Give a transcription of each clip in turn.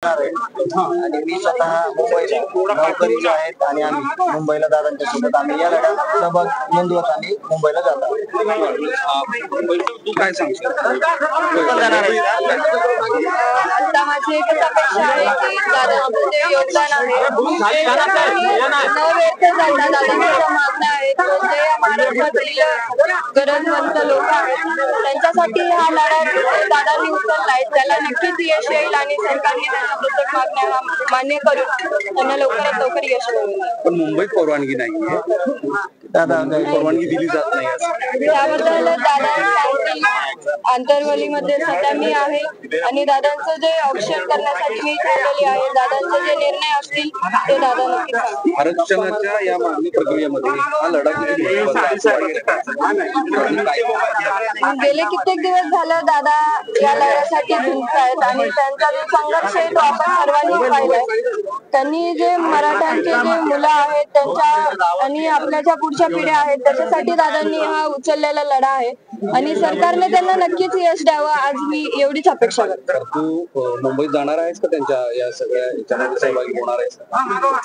आणि मी स्वतः मुंबईला नोकरी आहेत आणि आम्ही मुंबईला दादांच्या सोबत आम्ही या लढ्यात सहभाग नोंदवत आणि मुंबईला जात आहोत. तू काय सांगशील? आता माझी एकच अपेक्षा आहे की दादांचं जे योगदान आहे न व्यर्थ जाता दादांच्या ज्या मागण्या आहेत जे या महाराष्ट्रातील गरजवंत लोक आहेत त्यांच्यासाठी हा लढा दादांनी उचललाय त्याला नक्कीच यश येईल आणि सरकारने त्यांच्या प्रत्येक मागण्या मान्य करून त्यांना लवकरात लवकर यश मिळेल. पण मुंबईत परवानगी नाहीये, दादा परवानगी दिली जात नाही त्याबद्दल दादा सांगतील. आंतरवलीमध्ये सध्या मी आहे आणि दादांचं जे ऑप्शन करण्यासाठी मी ठरवलेली आहे. दादांचे जे निर्णय असतील ते दादा नक्कीच सांगतील. आरक्षणाच्या या मागणी प्रक्रियेमध्ये हा लढा किती महत्त्वाचा आहे? गेले कित्येक दिवस झालं दादा या लढ्यासाठी झुंजतायत आणि त्यांचा जो संघर्ष आहे तो आपण सर्वांनी पाहिलाय. त्यांनी जे मराठ्यांचे जे मुलं आहेत त्यांच्या आणि आपल्या ज्या पुढच्या पिढ्या आहेत त्याच्यासाठी दादांनी हा उचललेला लढा आहे आणि सरकारने त्यांना नक्कीच यश द्यावं आज मी एवढीच अपेक्षा करते. तू मुंबईत जाणार आहेस का त्यांच्या या सगळ्या याच्यामध्ये सहभागी होणार आहेस?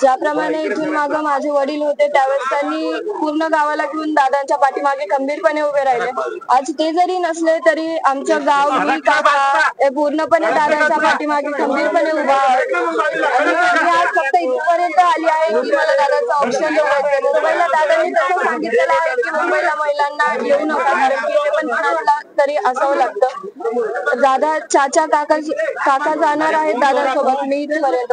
ज्याप्रमाणे इथून मागं माझे वडील होते त्यावेळेस त्यांनी पूर्ण गावाला घेऊन दादांच्या पाठीमागे खंबीरपणे उभे राहिले. आज ते जरी नसले तरी आमचं गाव मी काका हे पूर्णपणे दादांच्या पाठीमागे खंबीरपणे उभा आहे आणि मी आज फक्त इथपर्यंत आली आहे की मला दादाचं ऑप्शन जोडायचं. मुंबईला दादांनी तसं सांगितलेलं आहे की मुंबईला महिलांना येऊ नका कारण की पण कोणाला तरी असावं लागतं. दादा चाचा काका जाणार आहेत दादांसोबत मी इथपर्यंत